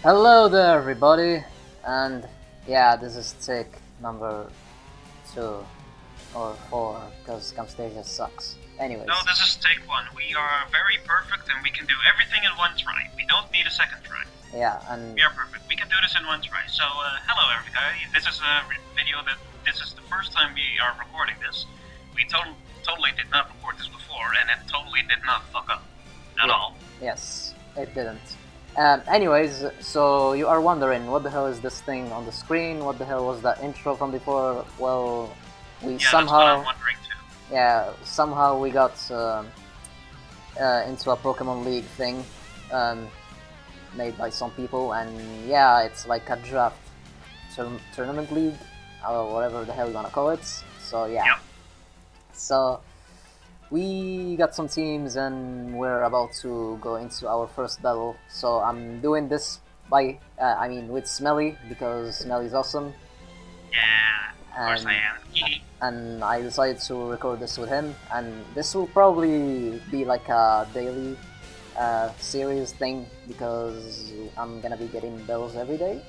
Hello there, everybody, and yeah, this is take number 2 or 4 because Camstasia sucks. Anyways. No, this is take 1. We are very perfect and we can do everything in one try. We don't need a second try. Yeah, and we are perfect. We can do this in one try. So, hello everybody. This is a video this is the first time we are recording this. We totally did not record this before, and it totally did not fuck up at all. Yes, it didn't. Anyways, so you are wondering, what the hell is this thing on the screen? What the hell was that intro from before? Well, we somehow... that's what I'm wondering too. Yeah, somehow we got into a Pokemon League thing made by some people, and yeah, it's like a draft tournament league, or whatever the hell you wanna call it. So yeah. Yep. So we got some teams and we're about to go into our first battle. So I'm doing this by, with Smelly, because Smelly's awesome. Yeah, of course I am. And I decided to record this with him, and this will probably be like a daily series thing, because I'm gonna be getting bells every day,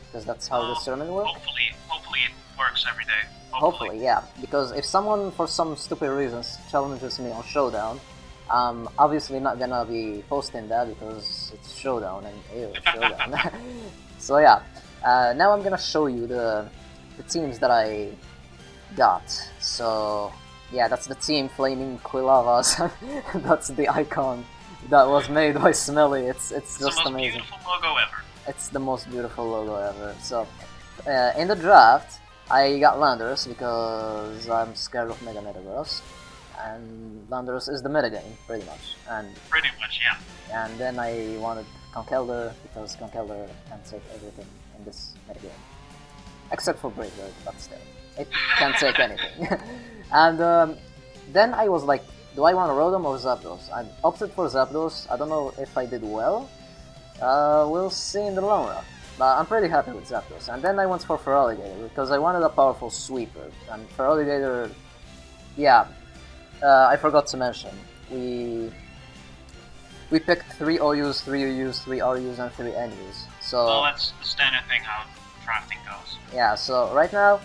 because that's how this tournament works. Hopefully it works every day. Hopefully, yeah, because if someone for some stupid reasons challenges me on Showdown, I'm obviously not gonna be posting that because it's Showdown and ew, Showdown. So yeah, now I'm gonna show you the teams that I got. So yeah, that's the team Flaming Quilavas. That's the icon that was made by Smelly. It's just amazing. It's the most beautiful logo ever. It's the most beautiful logo ever. So in the draft, I got Landers because I'm scared of Mega Metagross, and Landers is the metagame, pretty much. Pretty much, yeah. And then I wanted Conkeldurr because Conkeldurr can take everything in this metagame. Except for Brave Bird, but still. It can take anything. And then I was like, do I want Rotom or Zapdos? I opted for Zapdos. I don't know if I did well. We'll see in the long run. But I'm pretty happy with Zapdos. And then I went for Feraligatr because I wanted a powerful sweeper. And Feraligatr, yeah, I forgot to mention. We picked 3 OUs, 3 UUs, 3 RUs, and 3 NUs. So well, that's the standard thing how drafting goes. Yeah, so right now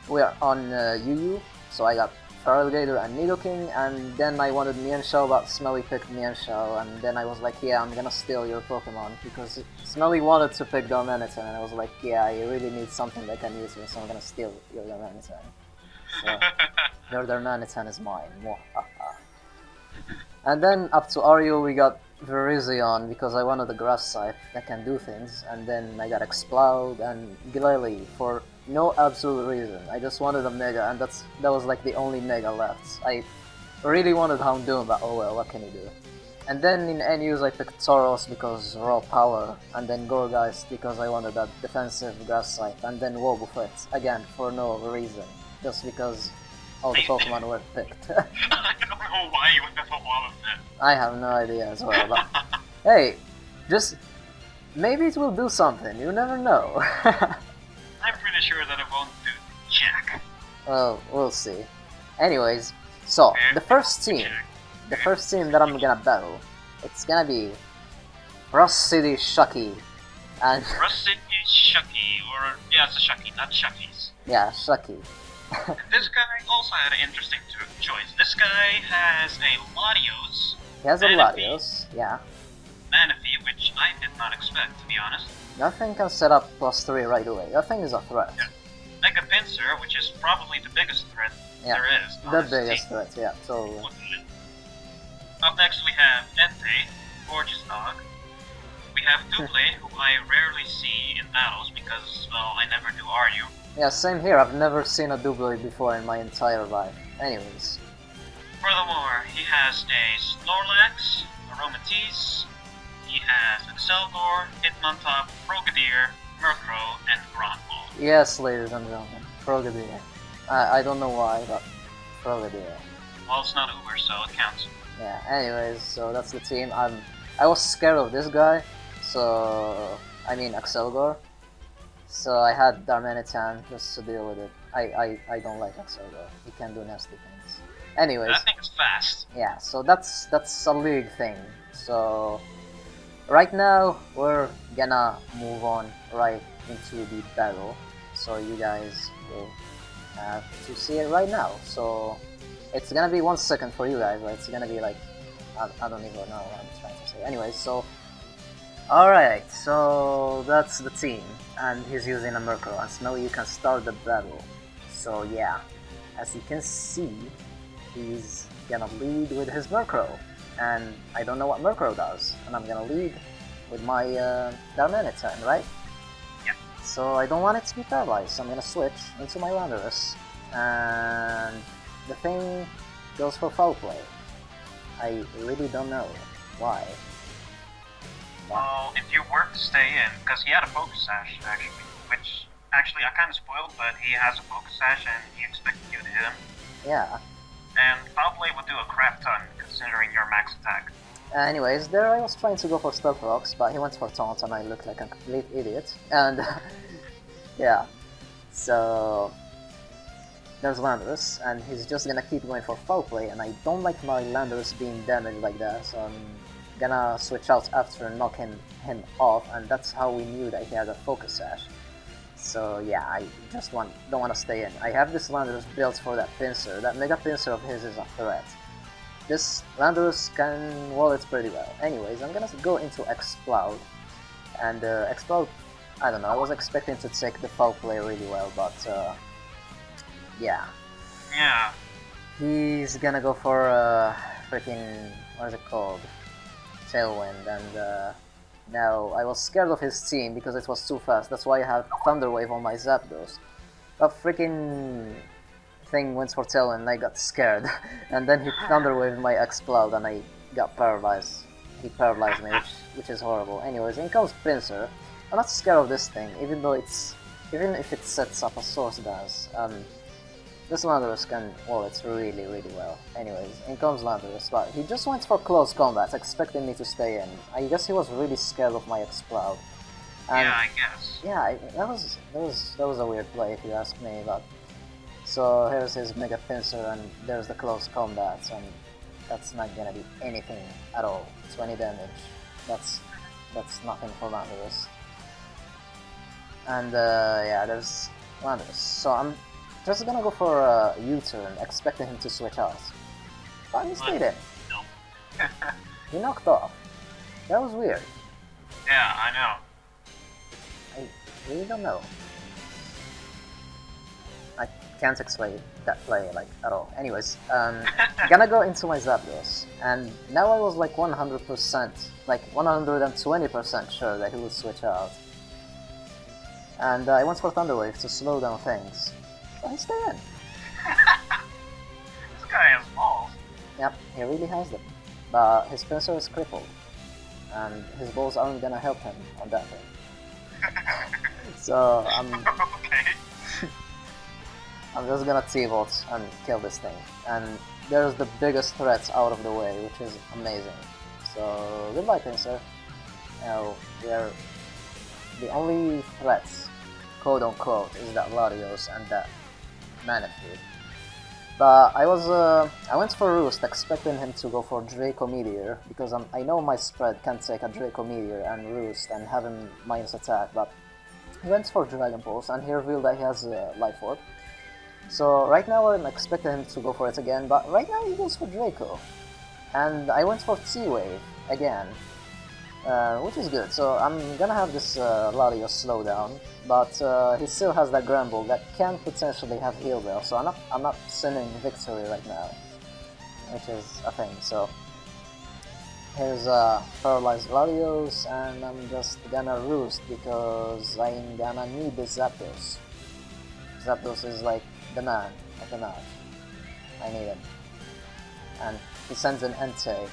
we are on UU. So I got Feraligatr and Nidoking, and then I wanted Mienshao, but Smelly picked Mienshao, and then I was like, yeah, I'm gonna steal your Pokemon, because Smelly wanted to pick Darmanitan, and I was like, yeah, you really need something that can use me, so I'm gonna steal your Darmanitan. So, your Darmanitan is mine. And then up to Ario we got Virizion, because I wanted a Grass type that can do things, and then I got Exploud and Glalie for no absolute reason. I just wanted a Mega, and that was like the only Mega left. I really wanted Houndoom, but oh well, what can you do? And then in NUs I picked Tauros because raw power, and then Gourgeist because I wanted that defensive Grass type, and then Wobbuffet, again for no reason, just because all the Pokemon were picked. I don't know why you went for Wobbuffet. I have no idea as well, but hey, just maybe it will do something, you never know. I'm pretty sure that it won't do jack. Well, we'll see. Anyways, so the first team that I'm gonna battle, it's gonna be Russe City Shucky, and Russe City Shucky, or yeah, it's a Shucky, not Shuckies. Yeah, Shucky. This guy also had an interesting choice. This guy has a Latios. He has a Latios, yeah. Manaphy, which I did not expect, to be honest. Nothing can set up +3 right away. That thing is a threat. Yeah. Mega Pinsir, which is probably the biggest threat there is. The biggest threat, yeah. So. Up next we have Entei, Gorgeous Dog. We have Doublé, who I rarely see in battles because, well, I never do Aryu. Yeah, same here. I've never seen a Doublé before in my entire life. Anyways. Furthermore, he has a Snorlax, Aromatisse. He has Excelgor, Hitmontop, Frogadier, Murkrow, and Grandma. Yes, ladies and gentlemen, Frogadier. I don't know why, but Frogadier. Well, it's not Uber, so it counts. Yeah, anyways, so that's the team. I was scared of this guy, so... I mean Excelgor. So I had Darmanitan just to deal with it. I don't like Excelgor. He can do nasty things. Anyways. That thing is fast. Yeah, so that's a league thing. So right now we're gonna move on right into the battle, so you guys will have to see it right now. So it's gonna be 1 second for you guys, right? It's gonna be like, I don't even know what I'm trying to say. Anyways, so alright, so that's the team, and he's using a Murkrow, and Smelly, you can start the battle. So yeah, as you can see, he's gonna lead with his Murkrow, and I don't know what Murkrow does, and I'm gonna lead with my Darmanitan, right? Yeah. So I don't want it to be paralyzed, so I'm gonna switch into my Landorus, and the thing goes for Foul Play. I really don't know why. Well, if you were to stay in, because he had a Focus Sash, actually, which, actually, I kind of spoiled, but he has a Focus Sash and he expected you to hit him. Yeah. And Foul Play would do a crap ton, considering your max attack. Anyways, there I was trying to go for Stealth Rocks, but he went for Taunt and I looked like a complete idiot. And yeah, so there's Landorus, and he's just gonna keep going for Foul Play, and I don't like my Landorus being damaged like that, so I'm gonna switch out after knocking him off, and that's how we knew that he had a Focus Sash. So yeah, I just don't want to stay in. I have this Landorus built for that Pinsir. That Mega Pinsir of his is a threat. This Landorus can wall it pretty well. Anyways, I'm gonna go into Exploud, and Exploud, I don't know, I was expecting to take the Foul Play really well, but yeah. Yeah. He's gonna go for freaking, what is it called? Tailwind, and now I was scared of his team because it was too fast. That's why I had Thunder Wave on my Zapdos. That freaking thing went for Tailwind and I got scared. And then he Thunder Waved my Exploud and I got paralyzed. He paralyzed me, which is horrible. Anyways, in comes Pinsir. I'm not scared of this thing, even if it sets up a Source Dance. This Landorus can wall it really, really well. Anyways, in comes Landorus, but he just went for close combat, expecting me to stay in. I guess he was really scared of my Exploud. And yeah, I guess. yeah, that was a weird play if you ask me. But so here's his Mega Pinsir, and there's the close combat, and that's not gonna be anything at all. 20 damage. That's nothing for Landorus. And yeah, there's Landorus. So I'm just gonna go for a U-turn, expecting him to switch out. But he stayed in. No. He knocked off. That was weird. Yeah, I know. I really don't know. I can't explain that play like at all. Anyways, gonna go into my Zapdos, and now I was like 100%, like 120% sure that he would switch out. And I went for Thunder Wave to slow down things. But he stayed in. This guy has balls. Yep, he really has them. But his Pinsir is crippled, and his balls aren't gonna help him on that thing. So Okay. I'm just gonna T-Volt and kill this thing. And there's the biggest threats out of the way, which is amazing. So goodbye, Pinsir. Now we're the only threats, quote unquote, is that Latios and that Manaphy. But I went for Roost, expecting him to go for Draco Meteor, because I know my spread can take a Draco Meteor and Roost and have him minus attack, but he went for Dragon Pulse, and he revealed that he has Life Orb. So right now I'm expecting him to go for it again, but right now he goes for Draco. And I went for T-Wave again, which is good. So I'm gonna have this Latios slowdown, but he still has that Granbull that can potentially have Heal Bell, so I'm not sending Victory right now, which is a thing. So here's Paralyzed Latios, and I'm just gonna Roost because I'm gonna need this Zapdos. Zapdos is like the man of the match. I need him. And he sends an Entei.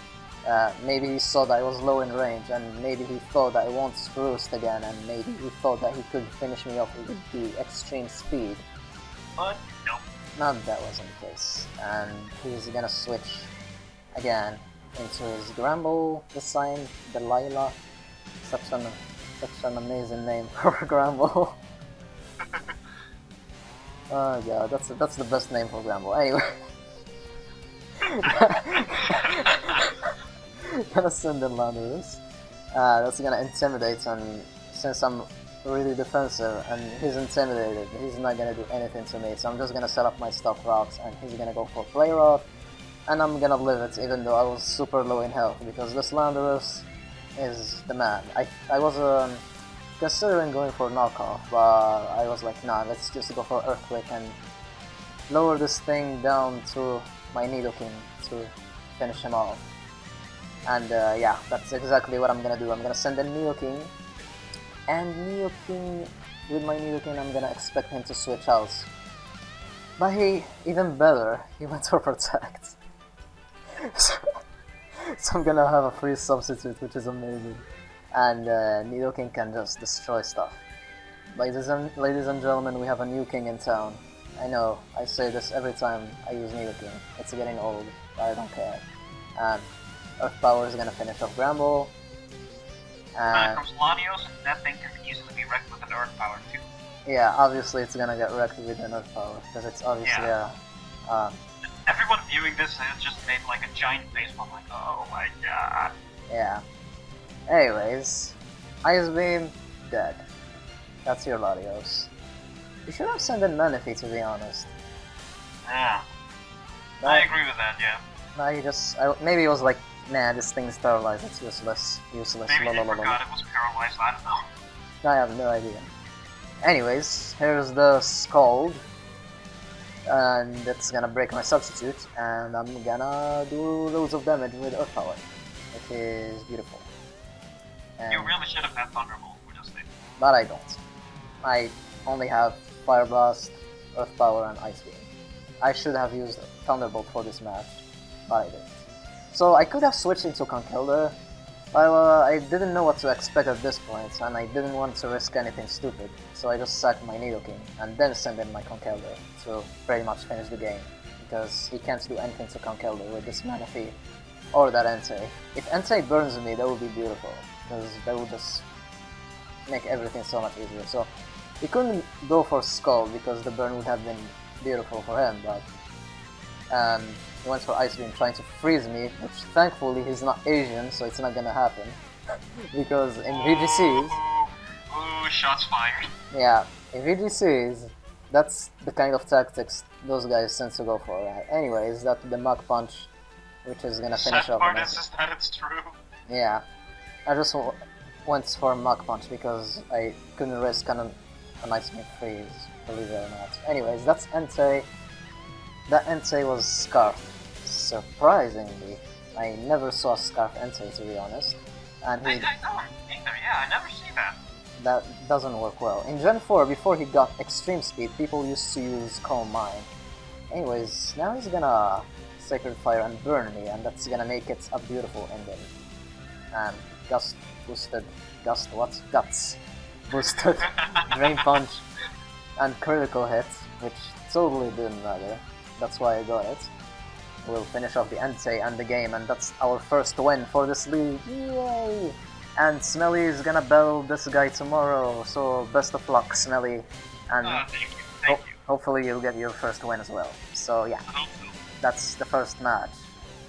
Maybe he saw that I was low in range, and maybe he thought that I won't Roost again, and maybe he thought that he could finish me off with the extreme speed. But no. Not that wasn't the case. And he's gonna switch again into his Granbull this time, Delilah. Such an amazing name for a Granbull. Oh god, that's the best name for Granbull. Anyway. Gonna send in Landorus, That's gonna intimidate, and since I'm really defensive and he's intimidated, he's not gonna do anything to me, so I'm just gonna set up my stop rocks and he's gonna go for play rock, and I'm gonna live it even though I was super low in health, because this Landorus is the man. I was considering going for knockoff, but I was like, nah, let's just go for Earthquake and lower this thing down to my Nidoking to finish him off. And yeah, that's exactly what I'm gonna do. I'm gonna send in Nidoking, and Nidoking, with my Nidoking, I'm gonna expect him to switch out. But he, even better, he went for Protect. So I'm gonna have a free substitute, which is amazing. And Nidoking can just destroy stuff. Ladies and gentlemen, we have a new king in town. I know, I say this every time I use Nidoking. It's getting old, but I don't care. And Earth Power is gonna finish off Bramble. And comes Latios, that thing can easily be wrecked with an Earth Power too. Yeah, obviously it's gonna get wrecked with an Earth Power, because it's obviously Everyone viewing this just made like a giant facepalm, like, oh my god. Yeah. Anyways, Ice Beam, dead. That's your Latios. You should have sent in Manaphy, to be honest. Yeah. I agree with that, yeah. No, he just... maybe he was like, nah, this thing's paralyzed, it's useless. Useless, maybe he forgot it was paralyzed, I don't know. I have no idea. Anyways, here's the Scald. And it's gonna break my substitute, and I'm gonna do loads of damage with Earth Power, which is beautiful. And you really should have had Thunderbolt for this thing. But I don't. I only have Fire Blast, Earth Power, and Ice Beam. I should have used Thunderbolt for this match, but I didn't. So I could have switched into Conkeldurr, but I didn't know what to expect at this point, and I didn't want to risk anything stupid, so I just sacked my Nidoking, and then sent in my Conkeldurr to pretty much finish the game, because he can't do anything to Conkeldurr with this Manaphy, or that Entei. If Entei burns me, that would be beautiful, because that would just make everything so much easier. So he couldn't go for Skull, because the burn would have been beautiful for him, but he went for Ice Beam trying to freeze me, which thankfully he's not Asian, so it's not gonna happen. Because in VGCs... Ooh, shots fired. Yeah, in VGCs, that's the kind of tactics those guys tend to go for. Anyways, that's the Mach Punch, which is gonna finish off. The sad part is that it's true. Yeah, I just went for Mach Punch because I couldn't risk an Ice Beam freeze, believe it or not. Anyways, that's Entei. That Entei was Scarfed. Surprisingly, I never saw Scarf Entei, to be honest. And I don't either, yeah, I never see that. That doesn't work well. In Gen 4, before he got Extreme Speed, people used to use Calm Mind. Anyways, now he's gonna Sacred Fire and burn me, and that's gonna make it a beautiful ending. And Guts boosted Drain Punch and critical hit, which totally didn't matter. That's why I got it. We'll finish off the Entei and the game, and that's our first win for this league. Yay! And Smelly is gonna battle this guy tomorrow, so best of luck, Smelly. And thank you. Hopefully you'll get your first win as well. So yeah, that's the first match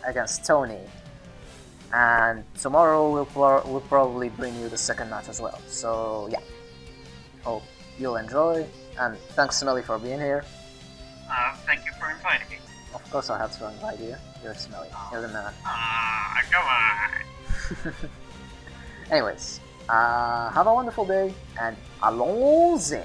against Toni. And tomorrow we'll probably bring you the second match as well. So yeah, hope you'll enjoy, and thanks Smelly for being here. Thank you for inviting me. Of course I have to invite you. You're Smelly. You're the man. Come on. Anyways, have a wonderful day, and allons-y!